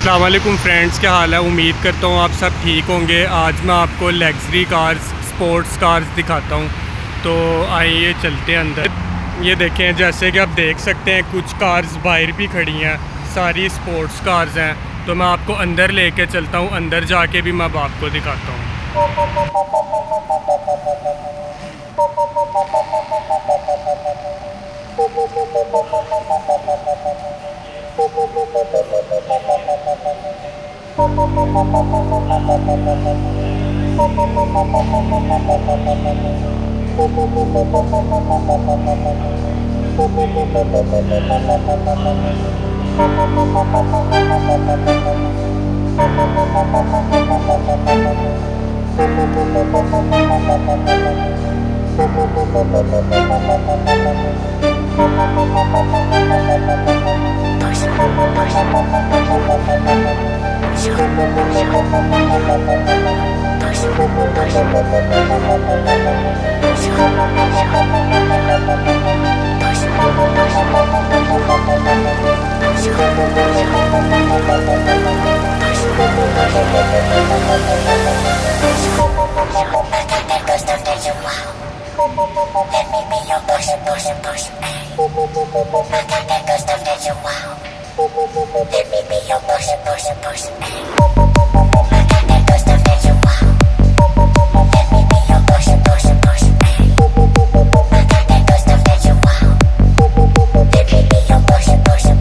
अस्सलाम वालेकुम फ्रेंड्स, क्या हाल है। उम्मीद करता हूँ आप सब ठीक होंगे। आज मैं आपको लग्जरी कार्स, स्पोर्ट्स कार्स दिखाता हूँ। तो आइए चलते हैं अंदर। ये देखें, जैसे कि आप देख सकते हैं कुछ कार्स बाहर भी खड़ी हैं, सारी स्पोर्ट्स कार्स हैं। तो मैं आपको अंदर लेके चलता हूँ, अंदर जाके भी मैं आपको दिखाता हूँ। Let me be your push, push, push, ay. I got that good stuff that you want. Let me be your push, push, push, ay. I got that good stuff that you want. Let me be your push, push, push, ay. I got that good stuff that you want. Let me be your push, push, push, ay. I got that good stuff that you want. Let me be your push, push, push, ay. I got that good stuff that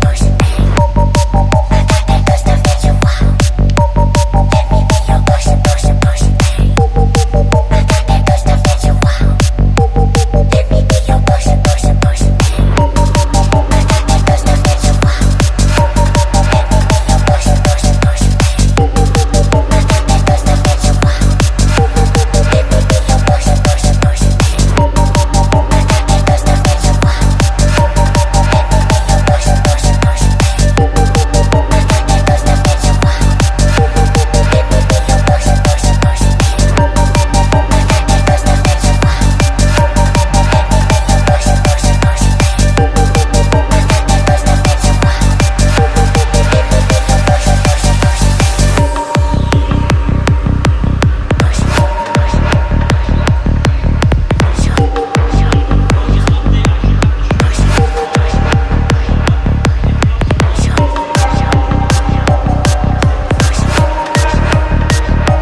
you want. Let me be your push, push, push, ay. I got that good stuff that you want. Let me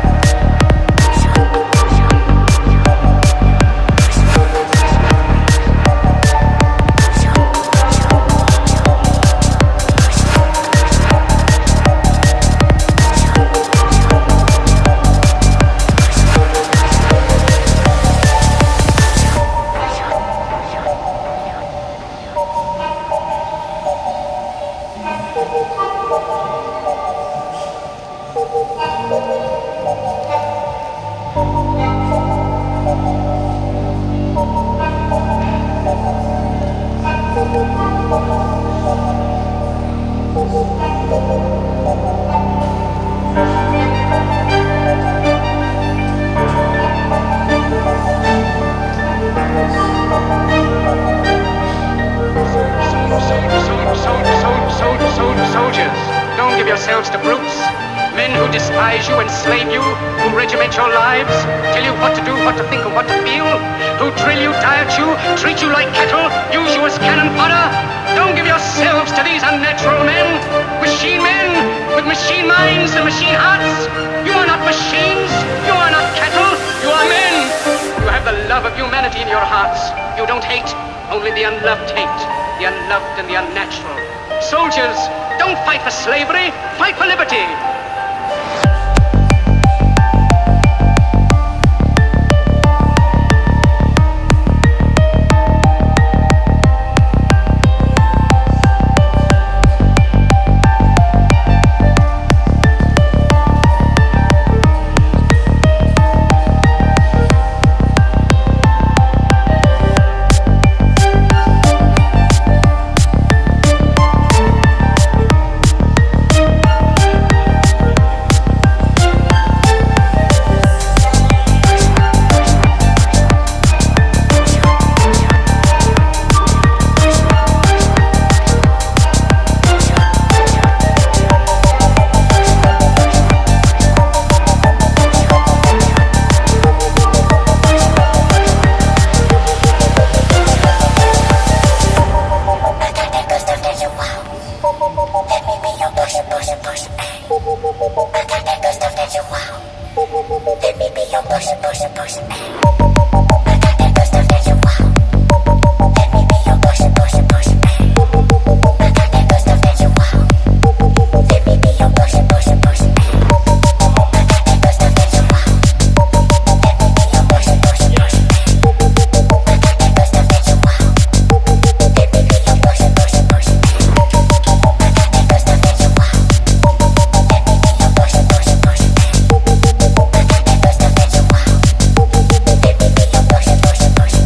be your push, push, push, ay. I got that good stuff that you want. Let me be your push, push, push, ay. I got that good stuff that you want. Let me be your push, push, push, ay. I got that good stuff that you want. Let me be your push, push, push, ay. I got that good stuff that you want. Soldiers, don't give yourselves to brutes. Men who despise you, enslave you, who regiment your lives, tell you what to do, what to think, and what to feel, who drill you, diet you, treat you like cattle, use you as cannon fodder. Don't give yourselves to these unnatural men with machine minds and machine hearts. You are not machines, you are not cattle, you are men. You have the love of humanity in your hearts. You don't hate, only the unloved hate, the unloved and the unnatural. Soldiers, don't fight for slavery, fight for liberty. push, ay. I got that good stuff that you want. Let me be your push, ay. I got that good stuff that you want. Let me be your push, ay. I got that good stuff that you want. Let me be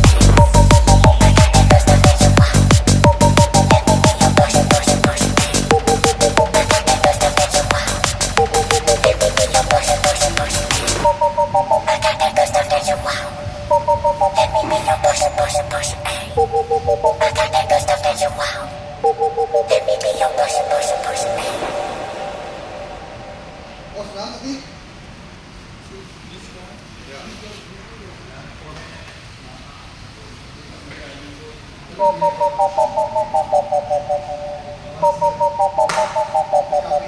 your push, ay.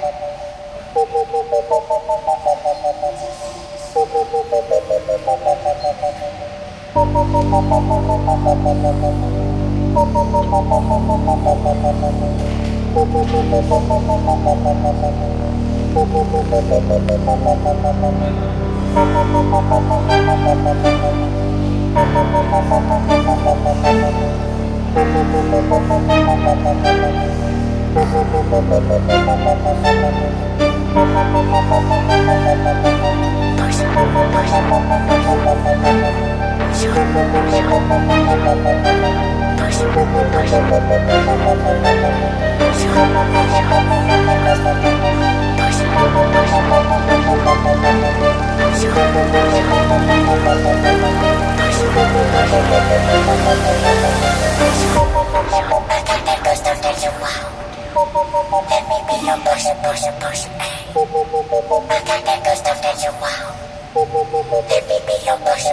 I got that good stuff that you want. Let me be your push, ay. I got that good stuff that you want. Let me be your push, ay.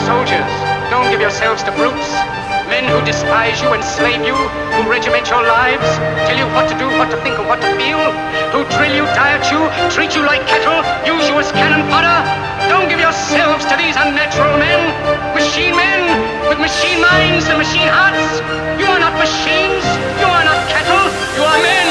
Soldiers, don't give yourselves to brutes. Men who despise you, enslave you, who regiment your lives, tell you what to do, what to think, and what to feel, who drill you, diet you, treat you like cattle, use you as cannon fodder. Don't give yourselves to these unnatural men with machine minds and machine hearts. You are not machines, you are not cattle, you are men.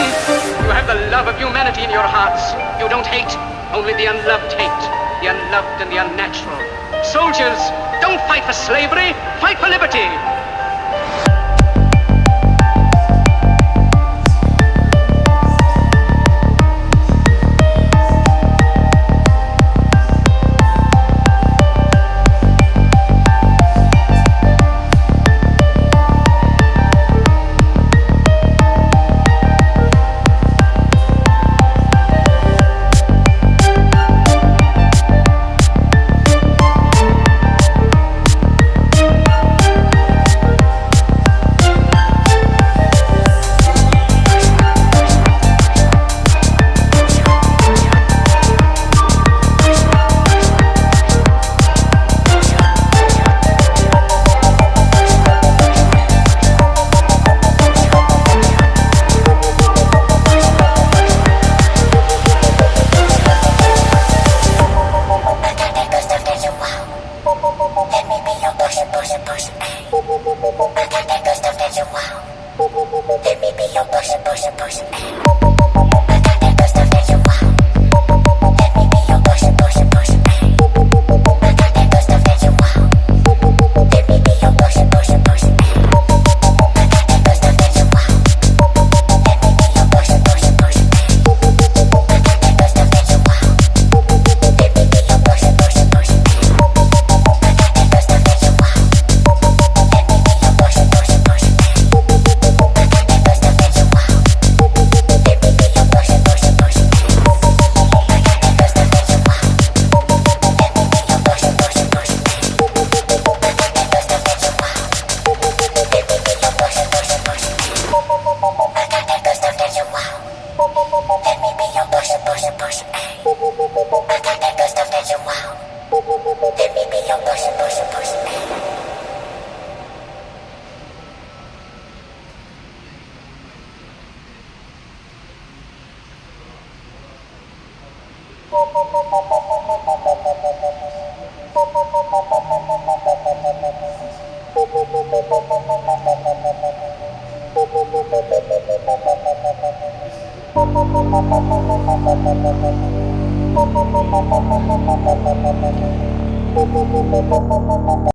You have have the love of humanity in your hearts. You don't hate, only the unloved hate, the unloved and the unnatural. Soldiers, don't fight for slavery, fight for liberty.